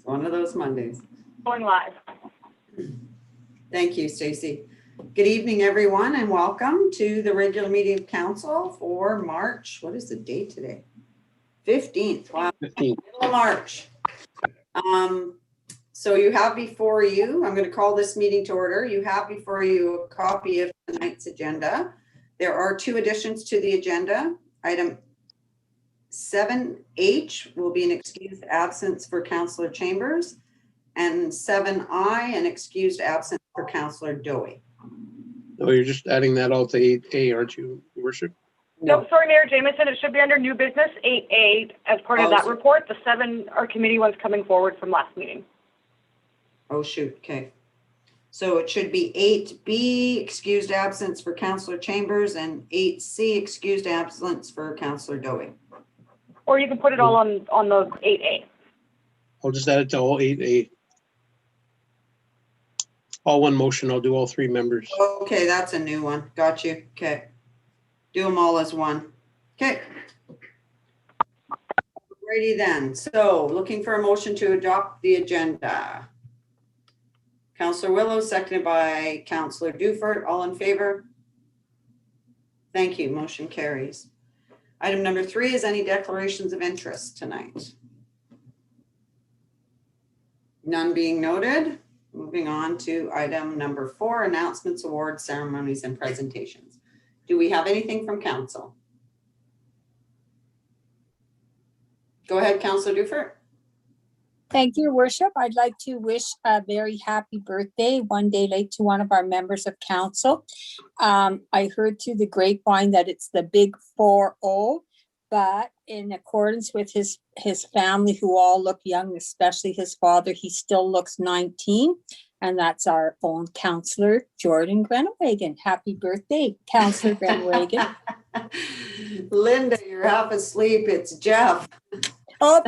one of those Mondays. Going live. Thank you, Stacy. Good evening, everyone, and welcome to the regular meeting of council for March. What is the date today? 15th. Wow. 15th. Middle of March. So you have before you, I'm going to call this meeting to order. You have before you a copy of tonight's agenda. There are two additions to the agenda. Item 7H will be an excused absence for Councillor Chambers, and 7I an excused absence for Councillor Dowie. Oh, you're just adding that all to 8A, aren't you, Your Worship? No, sorry, Mayor Jamieson, it should be under new business 8A as part of that report. The 7 are committee ones coming forward from last meeting. Oh, shoot. Okay. So it should be 8B, excused absence for Councillor Chambers, and 8C, excused absence for Councillor Dowie. Or you can put it all on those 8A. I'll just add it to all 8A. All one motion. I'll do all three members. Okay, that's a new one. Got you. Okay. Do them all as one. Okay. Alrighty then. So looking for a motion to adopt the agenda. Councillor Willow, seconded by Councillor Dufert. All in favor? Thank you. Motion carries. Item number 3 is any declarations of interest tonight. None being noted. Moving on to item number 4, announcements, awards, ceremonies, and presentations. Do we have anything from council? Go ahead, Councillor Dufert. Thank you, Your Worship. I'd like to wish a very happy birthday, one day late, to one of our members of council. I heard through the grapevine that it's the big 4-0, but in accordance with his family, who all look young, especially his father, he still looks 19. And that's our own Councillor Jordan Groenewegen. Happy birthday, Councillor Groenewegen. Linda, you're half asleep. It's Jeff. Oh,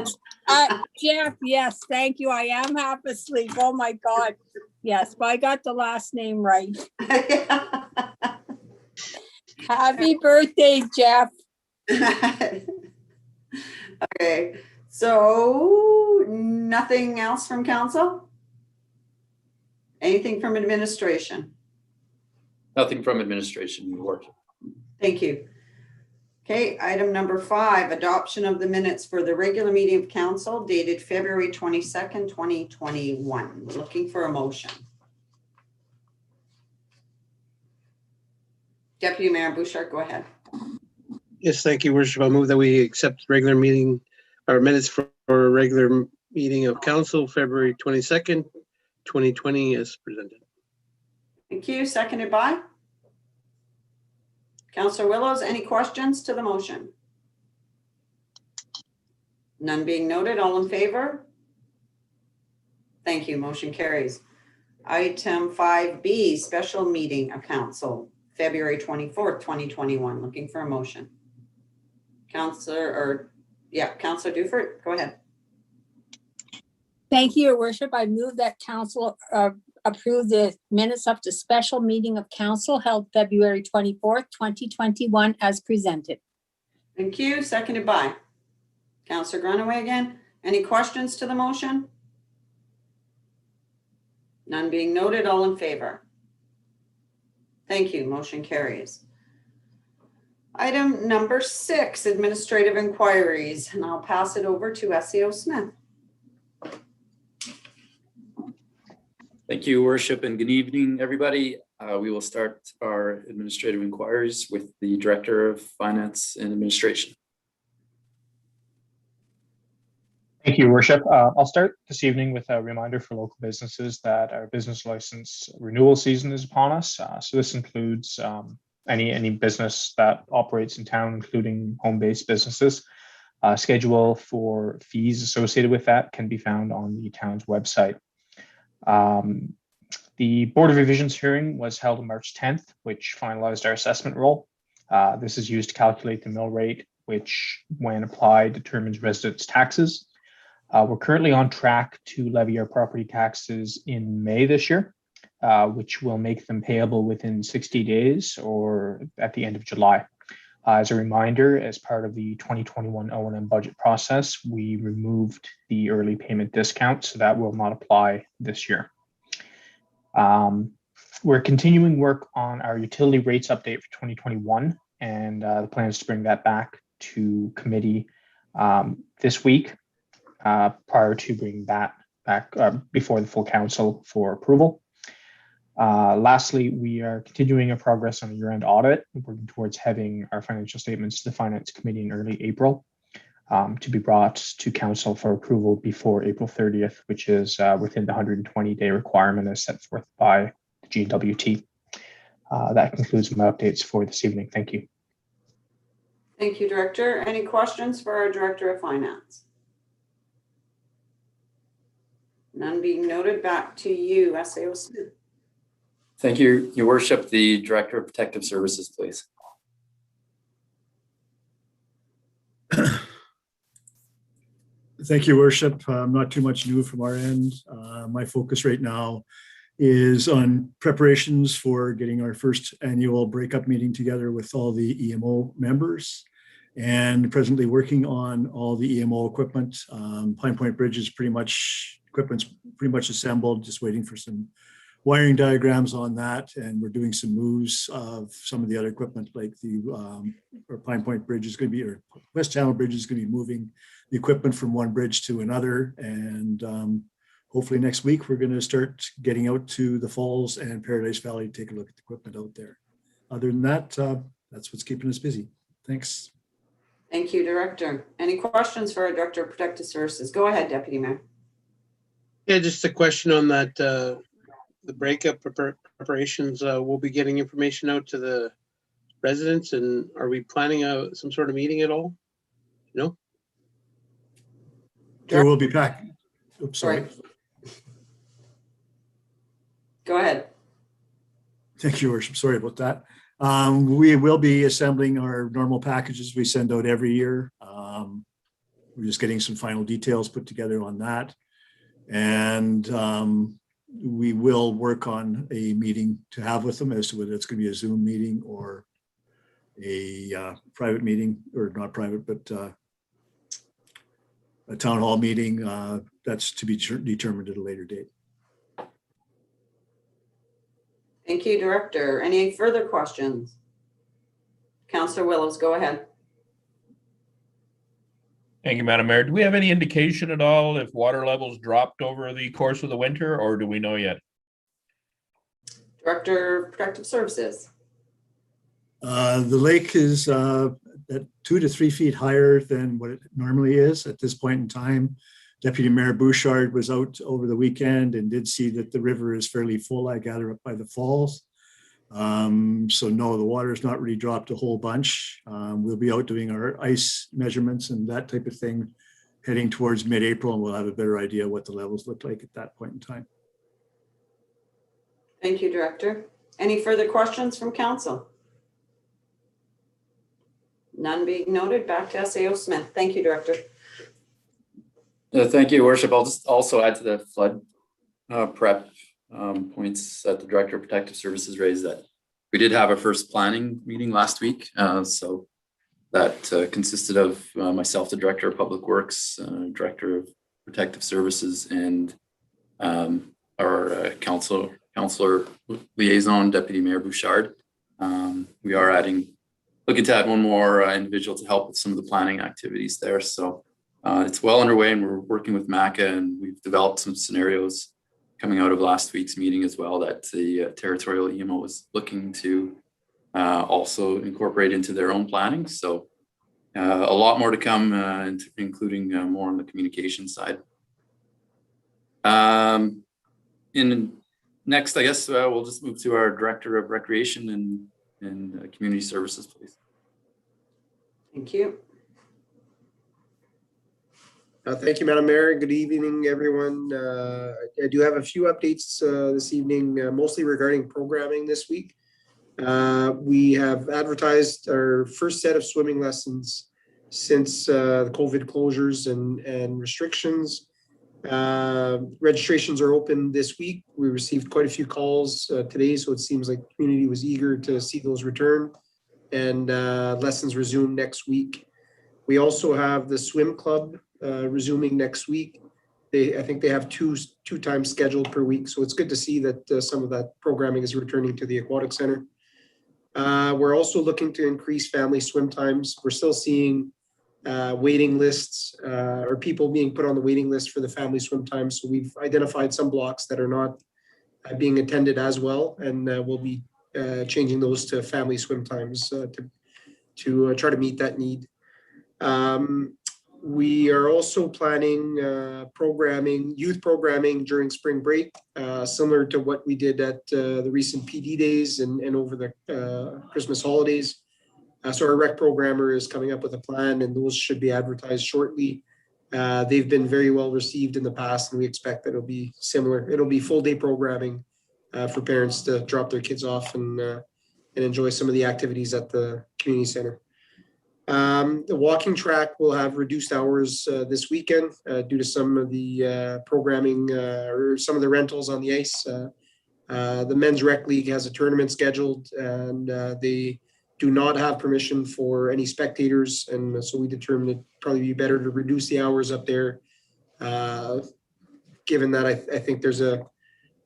Jeff, yes, thank you. I am half asleep. Oh my God. Yes, but I got the last name right. Happy birthday, Jeff. Okay, so nothing else from council? Anything from administration? Nothing from administration, Your Worship. Thank you. Okay, item number 5, adoption of the minutes for the regular meeting of council dated February 22nd, 2021. We're looking for a motion. Deputy Mayor Bouchard, go ahead. Yes, thank you, Worship. I'll move that we accept regular meeting, or minutes for a regular meeting of council, February 22nd, 2020, as presented. Thank you. Seconded by Councillor Willows. Any questions to the motion? None being noted. All in favor? Thank you. Motion carries. Item 5B, special meeting of council, February 24th, 2021. Looking for a motion. Councillor Dufert, go ahead. Thank you, Your Worship. I move that council approve the minutes of the special meeting of council held February 24th, 2021 as presented. Thank you. Seconded by Councillor Groenewegen. Any questions to the motion? None being noted. All in favor? Thank you. Motion carries. Item number 6, administrative inquiries, and I'll pass it over to SEO Smith. Thank you, Worship, and good evening, everybody. We will start our administrative inquiries with the Director of Finance and Administration. Thank you, Worship. I'll start this evening with a reminder for local businesses that our business license renewal season is upon us. So this includes any business that operates in town, including home-based businesses. Schedule for fees associated with that can be found on the town's website. The Board of Revisions hearing was held on March 10th, which finalized our assessment roll. This is used to calculate the mill rate, which, when applied, determines residents' taxes. We're currently on track to levy our property taxes in May this year, which will make them payable within 60 days or at the end of July. As a reminder, as part of the 2021 O&M budget process, we removed the early payment discount, so that will not apply this year. We're continuing work on our utility rates update for 2021, and the plan is to bring that back to committee this week prior to bringing that back before the full council for approval. Lastly, we are continuing our progress on a year-end audit, working towards having our financial statements to the Finance Committee in early April to be brought to council for approval before April 30th, which is within the 120-day requirement as set forth by the GWT. That concludes my updates for this evening. Thank you. Thank you, Director. Any questions for our Director of Finance? None being noted. Back to you, SAO Smith. Thank you, Your Worship. The Director of Protective Services, please. Thank you, Worship. Not too much new from our end. My focus right now is on preparations for getting our first annual breakup meeting together with all the EMO members, and presently working on all the EMO equipment. Pine Point Bridge is equipment's pretty much assembled, just waiting for some wiring diagrams on that, and we're doing some moves of some of the other equipment, like the Pine Point Bridge is going to be, or West Channel Bridge is going to be moving the equipment from one bridge to another, and hopefully next week we're going to start getting out to the Falls and Paradise Valley to take a look at the equipment out there. Other than that, that's what's keeping us busy. Thanks. Thank you, Director. Any questions for our Director of Protective Services? Go ahead, Deputy Mayor. Yeah, just a question on that. The breakup preparations, we'll be getting information out to the residents, and are we planning some sort of meeting at all? No? There will be back. Oops, sorry. Go ahead. Thank you, Worship. Sorry about that. We will be assembling our normal packages we send out every year. We're just getting some final details put together on that. And we will work on a meeting to have with them as to whether it's going to be a Zoom meeting or a private meeting, or not private, but a town hall meeting. That's to be determined at a later date. Thank you, Director. Any further questions? Councillor Willows, go ahead. Thank you, Madam Mayor. Do we have any indication at all if water levels dropped over the course of the winter, or do we know yet? Director of Protective Services. The lake is at 2 to 3 feet higher than what it normally is at this point in time. Deputy Mayor Bouchard was out over the weekend and did see that the river is fairly full, I gather, up by the falls. So no, the water has not really dropped a whole bunch. We'll be out doing our ice measurements and that type of thing heading towards mid-April, and we'll have a better idea what the levels look like at that point in time. Thank you, Director. Any further questions from Council? None being noted. Back to SAO Smith. Thank you, Director. Thank you, Your Worship. I'll just also add to the flood prep points that the Director of Protective Services raised, that we did have our first planning meeting last week. So that consisted of myself, the Director of Public Works, Director of Protective Services, and our Councillor Liaison, Deputy Mayor Bouchard. We are looking to add one more individual to help with some of the planning activities there. So it's well underway, and we're working with MACA, and we've developed some scenarios coming out of last week's meeting as well that the territorial EMO was looking to also incorporate into their own planning. So a lot more to come, including more on the communication side. Next, I guess we'll just move to our Director of Recreation and Community Services, please. Thank you. Thank you, Madam Mayor. Good evening, everyone. I do have a few updates this evening, mostly regarding programming this week. We have advertised our first set of swimming lessons since the COVID closures and restrictions. Registrations are open this week. We received quite a few calls today, so it seems like the community was eager to see those return. and lessons resume next week. We also have the swim club resuming next week. I think they have two times scheduled per week, so it's good to see that some of that programming is returning to the aquatic center. We're also looking to increase family swim times. We're still seeing waiting lists or people being put on the waiting list for the family swim times. So we've identified some blocks that are not being attended as well, and we'll be changing those to family swim times to try to meet that need. We are also planning youth programming during spring break, similar to what we did at the recent PD days and over the Christmas holidays. So our rec programmer is coming up with a plan, and those should be advertised shortly. They've been very well received in the past, and we expect that it'll be similar. It'll be full day programming for parents to drop their kids off and enjoy some of the activities at the community center. The walking track will have reduced hours this weekend due to some of the programming or some of the rentals on the ice. The Men's Rec League has a tournament scheduled, and they do not have permission for any spectators. And so we determined it'd probably be better to reduce the hours up there, given that I think there's a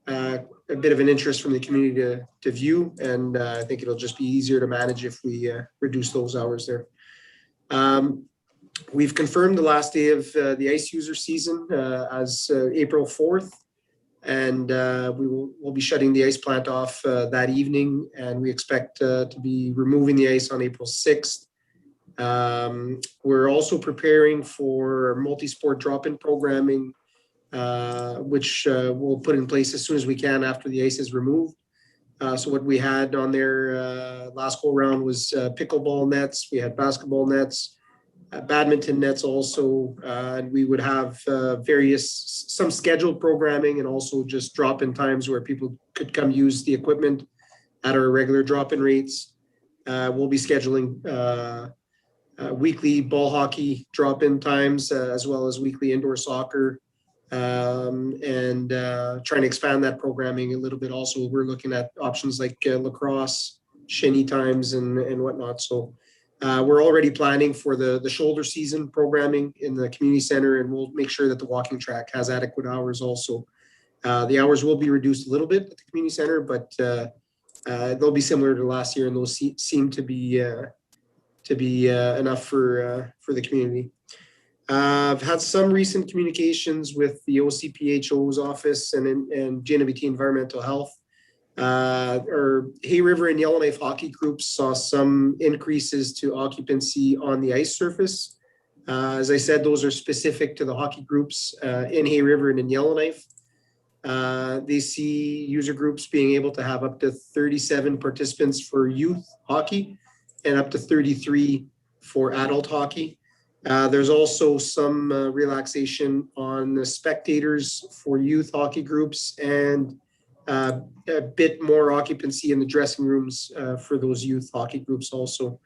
bit of an interest from the community to view. And I think it'll just be easier to manage if we reduce those hours there. We've confirmed the last day of the ice user season as April 4th, and we'll be shutting the ice plant off that evening, and we expect to be removing the ice on April 6th. We're also preparing for multi-sport drop-in programming, which we'll put in place as soon as we can after the ice is removed. So what we had on there last go round was pickleball nets. We had basketball nets, badminton nets also, and we would have some scheduled programming and also just drop-in times where people could come use the equipment at our regular drop-in rates. We'll be scheduling weekly ball hockey drop-in times as well as weekly indoor soccer. And trying to expand that programming a little bit. Also, we're looking at options like lacrosse, shinny times, and whatnot. So we're already planning for the shoulder season programming in the community center, and we'll make sure that the walking track has adequate hours also. The hours will be reduced a little bit at the community center, but they'll be similar to last year, and those seem to be enough for the community. I've had some recent communications with the OCPHO's office and JNWT Environmental Health. Our Hay River and Yellowknife hockey groups saw some increases to occupancy on the ice surface. As I said, those are specific to the hockey groups in Hay River and in Yellowknife. They see user groups being able to have up to 37 participants for youth hockey and up to 33 for adult hockey. There's also some relaxation on the spectators for youth hockey groups and a bit more occupancy in the dressing rooms for those youth hockey groups also.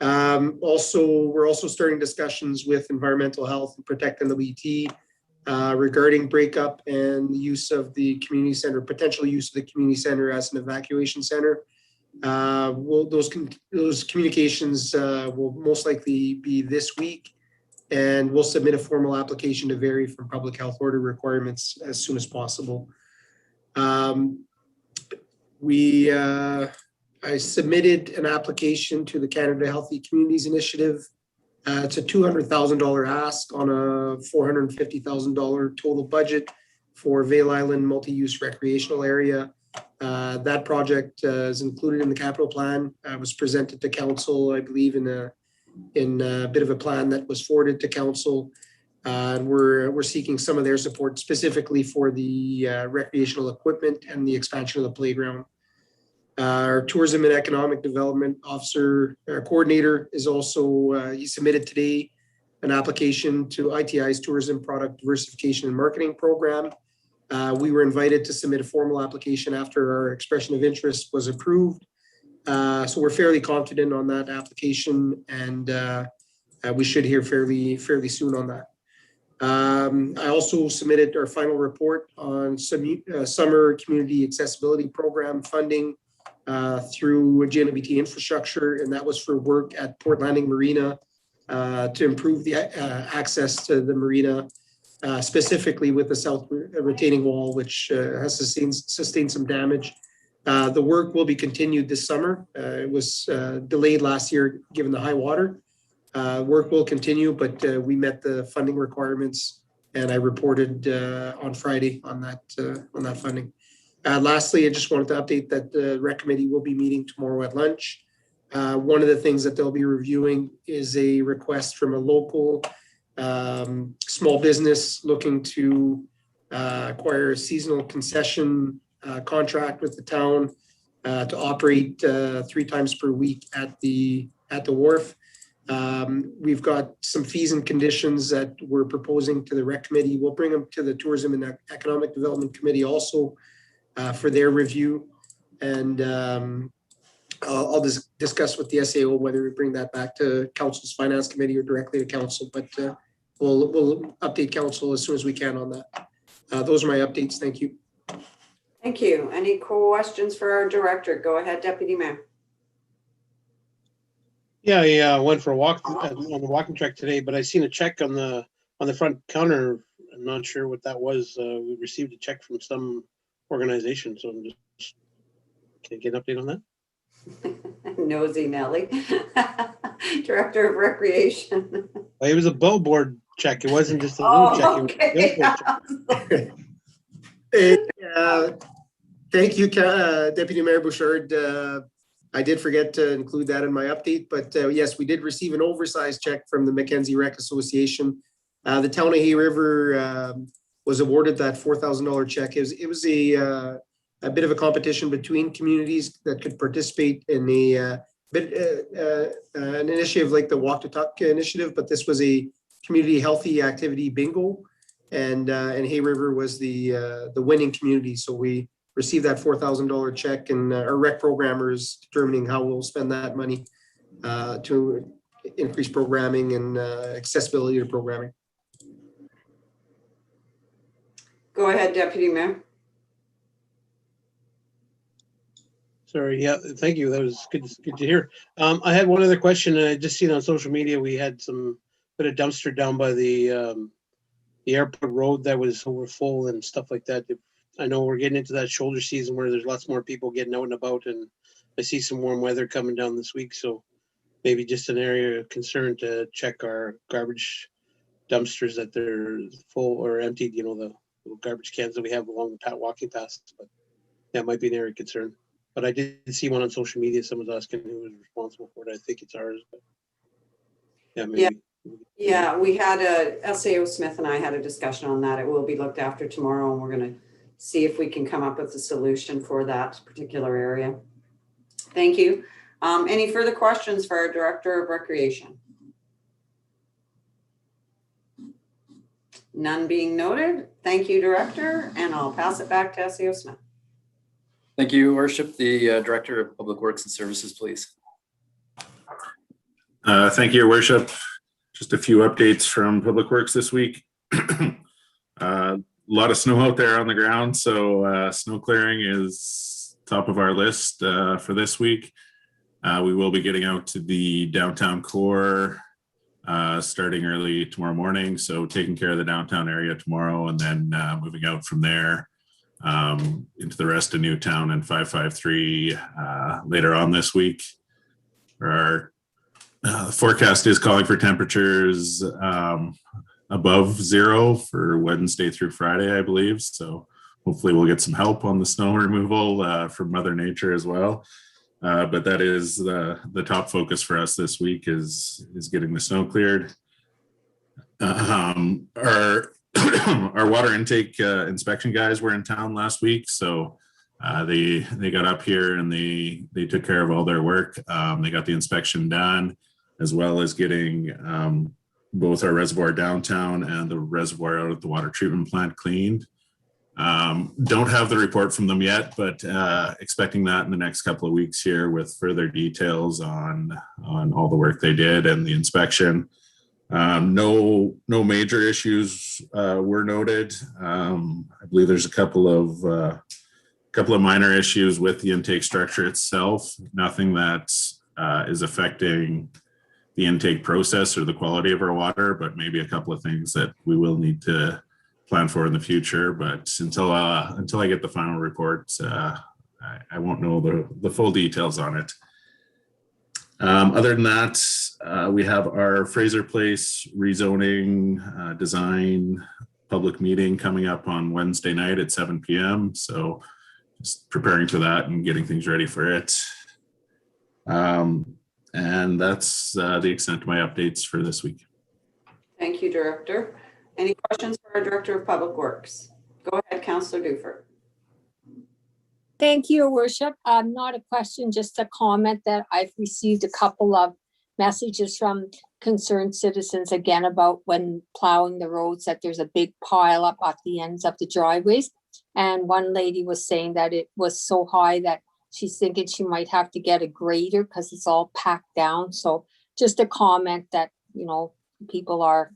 We're also starting discussions with Environmental Health and Protect NWT regarding breakup and the use of the community center, potential use of the community center as an evacuation center. Those communications will most likely be this week, and we'll submit a formal application to vary from public health order requirements as soon as possible. I submitted an application to the Canada Healthy Communities Initiative. It's a $200,000 ask on a $450,000 total budget for Vail Island multi-use recreational area. That project is included in the capital plan. Was presented to council, I believe, in a bit of a plan that was forwarded to council. And we're seeking some of their support specifically for the recreational equipment and the expansion of the playground. Our tourism and economic development officer, our coordinator, is also, he submitted today an application to ITI's tourism product diversification and marketing program. We were invited to submit a formal application after our expression of interest was approved. So we're fairly confident on that application, and we should hear fairly soon on that. I also submitted our final report on summer community accessibility program funding through GNBT infrastructure, and that was for work at Port Landing Marina to improve the access to the marina, specifically with the south retaining wall, which has sustained some damage. The work will be continued this summer. It was delayed last year given the high water. Work will continue, but we met the funding requirements, and I reported on Friday on that funding. Lastly, I just wanted to update that the rec committee will be meeting tomorrow at lunch. One of the things that they'll be reviewing is a request from a local small business looking to acquire a seasonal concession contract with the town to operate 3 times per week at the wharf. We've got some fees and conditions that we're proposing to the rec committee. We'll bring them to the Tourism and Economic Development Committee also for their review. And I'll discuss with the SAO whether we bring that back to Council's Finance Committee or directly to Council, but we'll update Council as soon as we can on that. Those are my updates. Thank you. Thank you. Any questions for our director? Go ahead, Deputy Mayor. Yeah, I went for a walk on the walking track today, but I seen a check on the front counter. I'm not sure what that was. We received a check from some organization, so I'm just, can I get an update on that? Nosy Nelly. Director of Recreation. Well, it was a billboard check. It wasn't just a little check. Okay. It was a billboard check. Thank you, Deputy Mayor Bouchard. I did forget to include that in my update, but yes, we did receive an oversized check from the Mackenzie Rec Association. The town of Hay River was awarded that $4,000 check. It was a bit of a competition between communities that could participate in an initiative like the Walk to Talk initiative, but this was a community healthy activity bingo, and Hay River was the winning community. So we received that $4,000 check, and our rec programmer is determining how we'll spend that money to increase programming and accessibility to programming. Go ahead, Deputy Mayor. Sorry, yeah, thank you. That was good to hear. I had one other question. I just seen on social media we had some bit of dumpster down by the airport road that was overfull and stuff like that. I know we're getting into that shoulder season where there's lots more people getting out and about, and I see some warm weather coming down this week. So maybe just an area of concern to check our garbage dumpsters that they're full or emptied, you know, the little garbage cans that we have along the walking paths. But that might be an area of concern. But I did see one on social media. Someone was asking who was responsible for it. I think it's ours. But yeah, maybe. Yeah, we had SAO Smith and I had a discussion on that. It will be looked after tomorrow, and we're going to see if we can come up with a solution for that particular area. Thank you. Any further questions for our Director of Recreation? None being noted. Thank you, Director, and I'll pass it back to SAO Smith. Thank you, Worship. The Director of Public Works and Services, please. Thank you, Your Worship. Just a few updates from Public Works this week. A lot of snow out there on the ground, so snow clearing is top of our list for this week. We will be getting out to the downtown core starting early tomorrow morning, so taking care of the downtown area tomorrow, and then moving out from there into the rest of Newtown and 553 later on this week. Our forecast is calling for temperatures above 0 for Wednesday through Friday, I believe. So hopefully we'll get some help on the snow removal from Mother Nature as well. But that is the top focus for us this week is getting the snow cleared. Our water intake inspection guys were in town last week, so they got up here and they took care of all their work. They got the inspection done, as well as getting both our reservoir downtown and the reservoir out at the water treatment plant cleaned. Don't have the report from them yet, but expecting that in the next couple of weeks here with further details on all the work they did and the inspection. No major issues were noted. I believe there's a couple of couple of minor issues with the intake structure itself, nothing that is affecting the intake process or the quality of our water, but maybe a couple of things that we will need to plan for in the future. But until I get the final report, I won't know the full details on it. Other than that, we have our Fraser Place rezoning design public meeting coming up on Wednesday night at 7 p.m. So just preparing for that and getting things ready for it. And that's the extent of my updates for this week. Thank you, Director. Any questions for our Director of Public Works? Go ahead, Councillor Dufert. Thank you, Your Worship. Not a question, just a comment that I've received a couple of messages from concerned citizens again about when plowing the roads, that there's a big pile up at the ends of the driveways. And one lady was saying that it was so high that she's thinking she might have to get a grader because it's all packed down. So just a comment that, you know, people are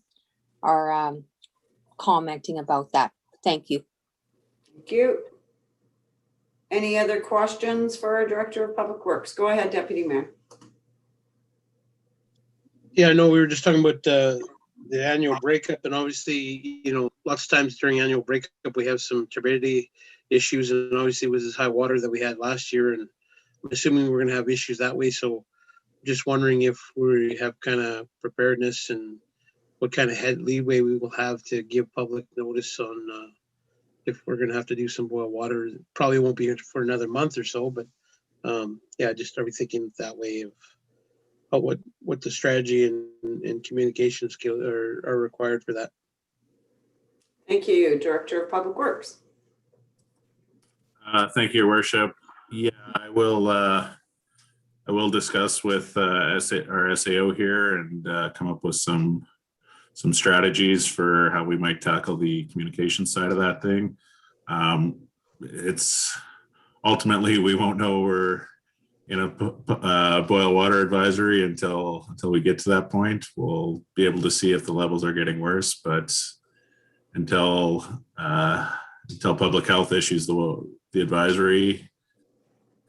commenting about that. Thank you. Thank you. Any other questions for our Director of Public Works? Go ahead, Deputy Mayor. Yeah, I know we were just talking about the annual breakup, and obviously, you know, lots of times during annual breakup, we have some turbidity issues, and obviously with this high water that we had last year, and I'm assuming we're gonna have issues that way. So just wondering if we have kind of preparedness and what kind of leeway we will have to give public notice on if we're gonna have to do some boil water. Probably won't be for another month or so, but yeah, just are we thinking that way of what the strategy and communication skills are required for that. Thank you, Director of Public Works. Thank you, Your Worship. Yeah, I will discuss with our SAO here and come up with some strategies for how we might tackle the communication side of that thing. It's ultimately, we won't know we're in a boil water advisory until we get to that point. We'll be able to see if the levels are getting worse, but until public health issues the advisory,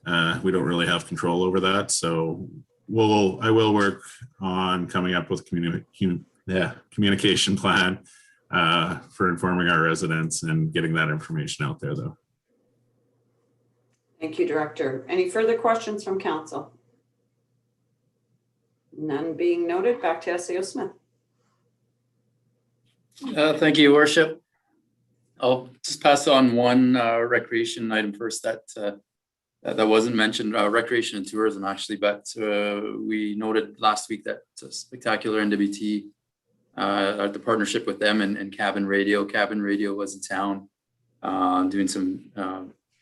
we don't really have control over that. So I will work on coming up with a communication plan for informing our residents and getting that information out there, though. Thank you, Director. Any further questions from Council? None being noted. Back to SAO Smith. Thank you, Your Worship. I'll just pass on one recreation item first that wasn't mentioned, recreation and tourism actually, but we noted last week that Spectacular NWT, the partnership with them and Cabin Radio. Cabin Radio was in town doing some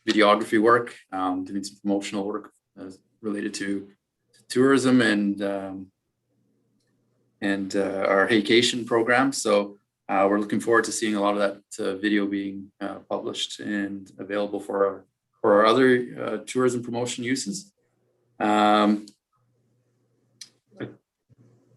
videography work, doing some promotional work related to tourism and our Haycation program. So we're looking forward to seeing a lot of that video being published and available for our other tourism promotion uses.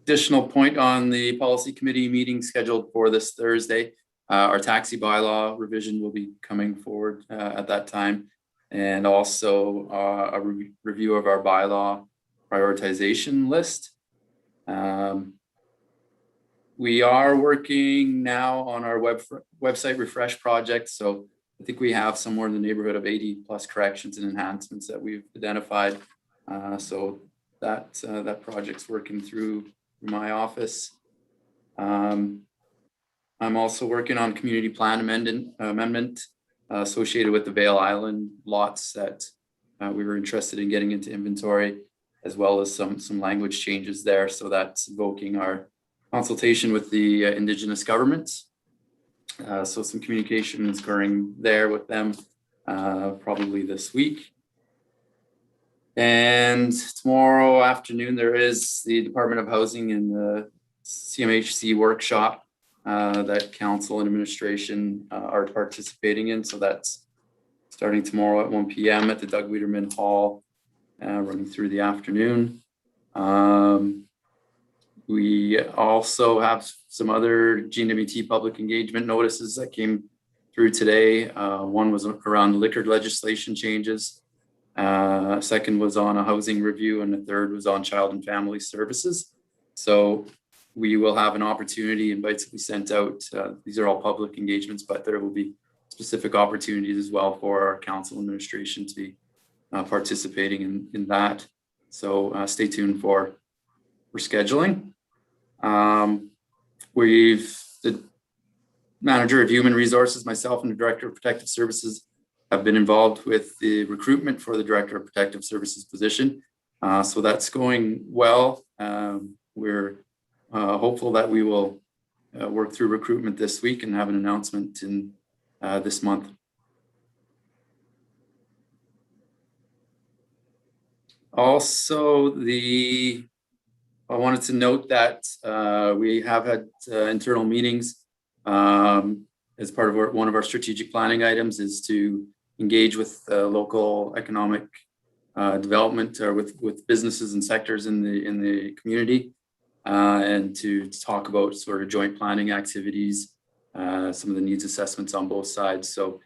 Additional point on the policy committee meeting scheduled for this Thursday. Our taxi bylaw revision will be coming forward at that time, and also a review of our bylaw prioritization list. We are working now on our website refresh project. So I think we have somewhere in the neighborhood of 80 plus corrections and enhancements that we've identified. So that project's working through my office. I'm also working on community plan amendment associated with the Vale Island lots that we were interested in getting into inventory, as well as some language changes there. So that's invoking our consultation with the Indigenous governments. So some communication is occurring there with them probably this week. And tomorrow afternoon, there is the Department of Housing and the CMHC workshop that council and administration are participating in. So that's starting tomorrow at 1 p.m. at the Doug Wiedemann Hall, running through the afternoon. We also have some other GNWT public engagement notices that came through today. One was around liquor legislation changes. Second was on a housing review, and the third was on child and family services. So we will have an opportunity, invites will be sent out. These are all public engagements, but there will be specific opportunities as well for our council administration to be participating in that. So stay tuned for scheduling. The manager of human resources, myself and the director of protective services have been involved with the recruitment for the director of protective services position. So that's going well. We're hopeful that we will work through recruitment this week and have an announcement in this month. Also, I wanted to note that we have had internal meetings as part of one of our strategic planning items is to engage with local economic development or with businesses and sectors in the community and to talk about sort of joint planning activities, some of the needs assessments on both sides. So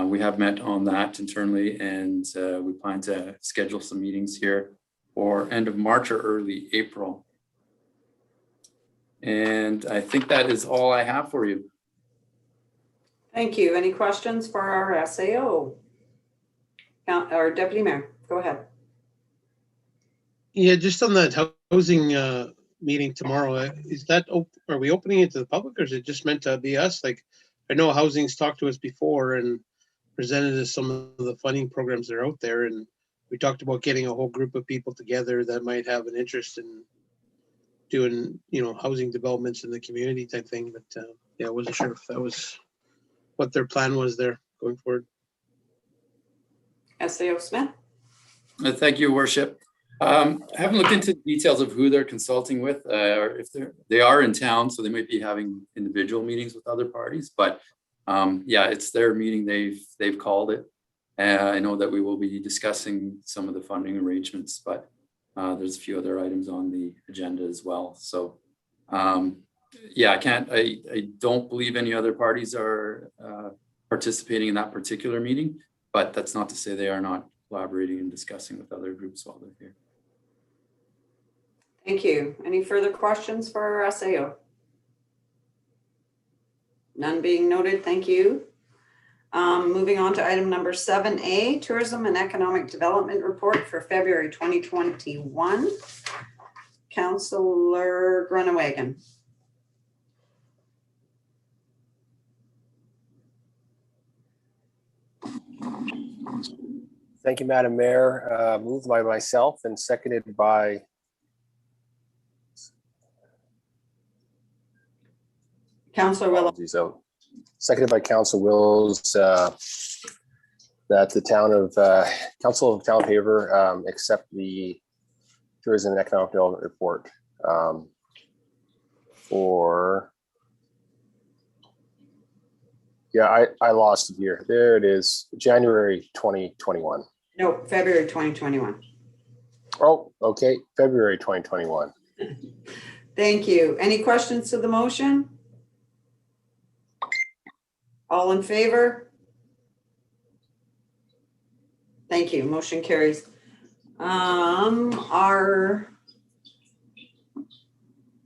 we have met on that internally, and we plan to schedule some meetings here for end of March or early April. And I think that is all I have for you. Thank you. Any questions for our SAO? Or Deputy Mayor, go ahead. Yeah, just on that housing meeting tomorrow, are we opening it to the public, or is it just meant to be us? Like, I know housing's talked to us before and presented us some of the funding programs that are out there, and we talked about getting a whole group of people together that might have an interest in doing, housing developments in the community type thing. But yeah, I wasn't sure if that was what their plan was there going forward. SAO Smith. Thank you, Worship. I haven't looked into the details of who they're consulting with, or if they are in town, so they might be having individual meetings with other parties. But yeah, it's their meeting. They've called it. I know that we will be discussing some of the funding arrangements, but there's a few other items on the agenda as well. So yeah, I don't believe any other parties are participating in that particular meeting, but that's not to say they are not collaborating and discussing with other groups while they're here. Thank you. Any further questions for our SAO? None being noted. Thank you. Moving on to item number 7A, Tourism and Economic Development Report for February 2021. Councillor Grunewagen. Thank you, Madam Mayor. Moved by myself and seconded by Councillor Willow. Seconded by Councillor Wills, that the Council of Town of Haver accept the Tourism and Economic Development Report for, yeah, I lost it here. There it is, January 2021. No, February 2021. Oh, okay, February 2021. Thank you. Any questions to the motion? All in favor? Thank you. Motion carries. Our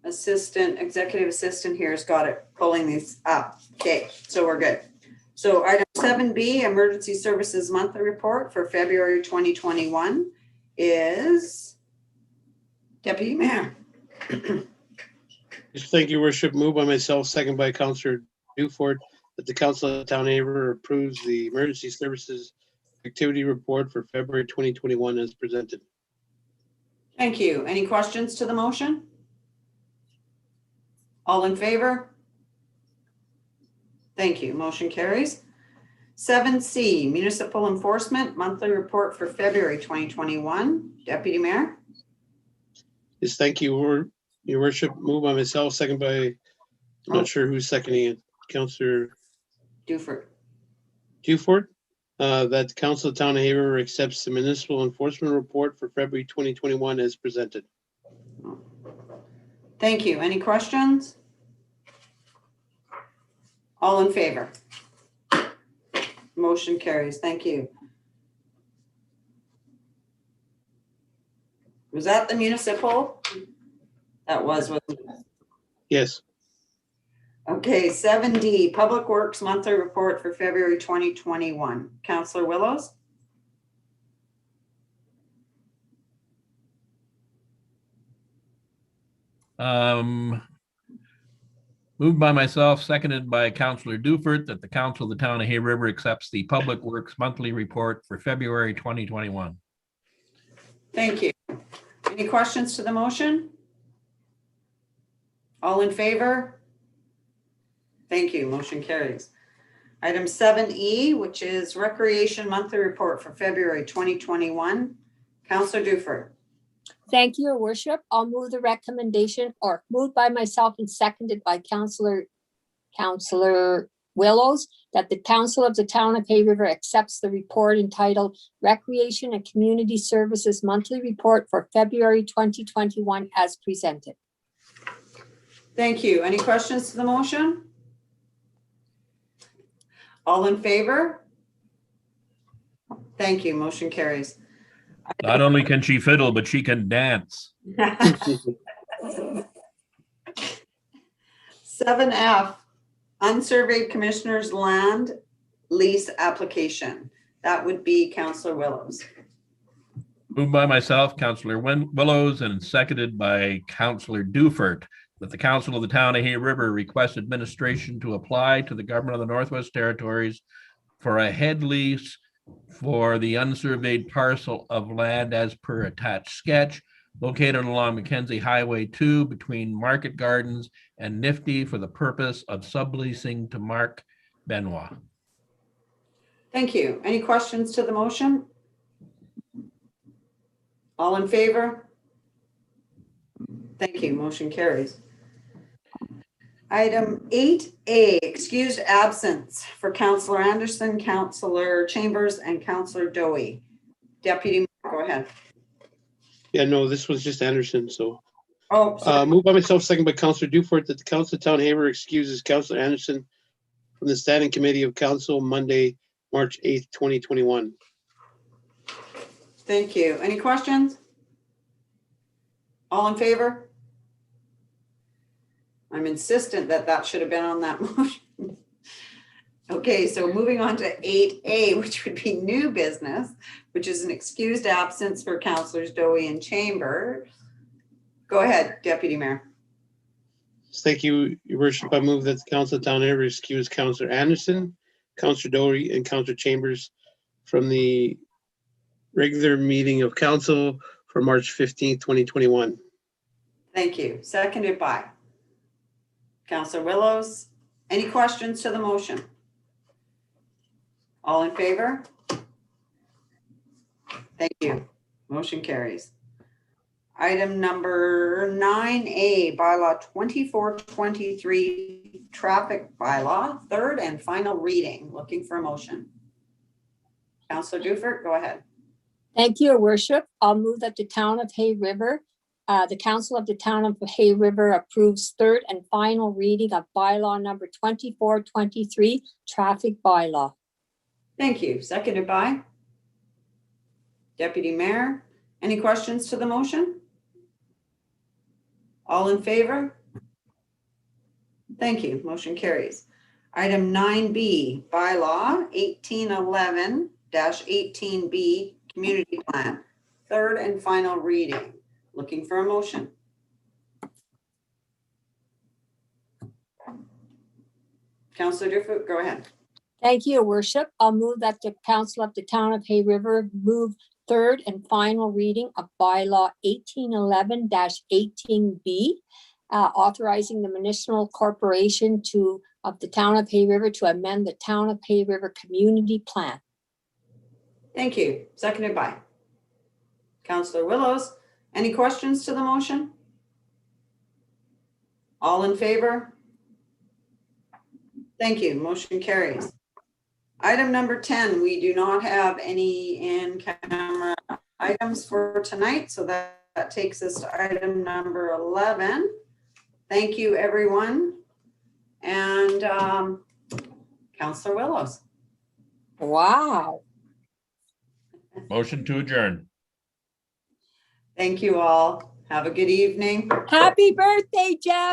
executive assistant here has got it pulling these up. Okay, so we're good. So item 7B, Emergency Services Monthly Report for February 2021 is Deputy Mayor. Thank you, Worship. Moved by myself, second by Councillor Dufort, that the Council of Town Haver approves the Emergency Services Activity Report for February 2021 as presented. Thank you. Any questions to the motion? All in favor? Thank you. Motion carries. 7C, Municipal Enforcement Monthly Report for February 2021. Deputy Mayor? Yes, thank you, Your Worship. Moved by myself, second by, I'm not sure who's seconding it, Councillor Dufort. That the Council of Town of Haver accepts the Municipal Enforcement Report for February 2021 as presented. Thank you. Any questions? All in favor? Motion carries. Thank you. Was that the municipal? That wasn't it? Yes. Okay, 7D, Public Works Monthly Report for February 2021. Councillor Willows? Moved by myself, seconded by Councillor Dufert, that the Council of the Town of Hay River accepts the Public Works Monthly Report for February 2021. Thank you. Any questions to the motion? All in favor? Thank you. Motion carries. Item 7E, which is Recreation Monthly Report for February 2021. Councillor Dufert. Thank you, Your Worship. I'll move the recommendation, or moved by myself and seconded by Councillor Willows, that the Council of the Town of Hay River accepts the report entitled Recreation and Community Services Monthly Report for February 2021 as presented. Thank you. Any questions to the motion? All in favor? Thank you. Motion carries. Not only can she fiddle, but she can dance. 7F, Unsurveyed Commissioner's Land Lease Application. That would be Councillor Willows. Moved by myself, Councillor Willows, and seconded by Councillor Dufert, that the Council of the Town of Hay River request administration to apply to the Government of the Northwest Territories for a head lease for the unsurveyed parcel of land as per attached sketch located along Mackenzie Highway 2 between Market Gardens and Nifty for the purpose of subleasing to Mark Benoit. Thank you. Any questions to the motion? All in favor? Thank you. Motion carries. Item 8A, excused absence for Councillor Anderson, Councillor Chambers, and Councillor Dowie. Deputy Mayor, go ahead. Yeah, no, this was just Anderson, so. Oh, sorry. Moved by myself, second by Councillor Dufert, that the Council of Town of Hay River excuses Councillor Anderson from the Standing Committee of Council Monday, March 8th, 2021. Thank you. Any questions? All in favor? I'm insistent that that should have been on that motion. Okay, so moving on to 8A, which would be new business, which is an excused absence for Councillors Dowie and Chambers. Go ahead, Deputy Mayor. Thank you, Your Worship. I move that the Council of Town of Hay River excuse Councillor Anderson, Councillor Dowie, and Councillor Chambers from the regular meeting of council for March 15th, 2021. Thank you. Seconded by Councillor Willows. Any questions to the motion? All in favor? Thank you. Motion carries. Item number 9A, bylaw 2423, traffic bylaw, third and final reading. Looking for a motion. Councillor Dufert, go ahead. Thank you, Your Worship. I'll move that the Town of Hay River, the Council of the Town of Hay River approves third and final reading of bylaw number 2423, traffic bylaw. Thank you. Seconded by Deputy Mayor. Any questions to the motion? All in favor? Thank you. Motion carries. Item 9B, bylaw 1811-18B, community plan, third and final reading. Looking for a motion. Councillor Dufert, go ahead. Thank you, Your Worship. I'll move that the Council of the Town of Hay River move third and final reading of bylaw 1811-18B, authorizing the municipal corporation of the Town of Hay River to amend the Town of Hay River community plan. Thank you. Seconded by Councillor Willows. Any questions to the motion? All in favor? Thank you. Motion carries. Item number 10, we do not have any in-camera items for tonight, so that takes us to item number 11. Thank you, everyone. And Councillor Willows. Wow. Motion to adjourn. Thank you all. Have a good evening. Happy birthday, Jeff.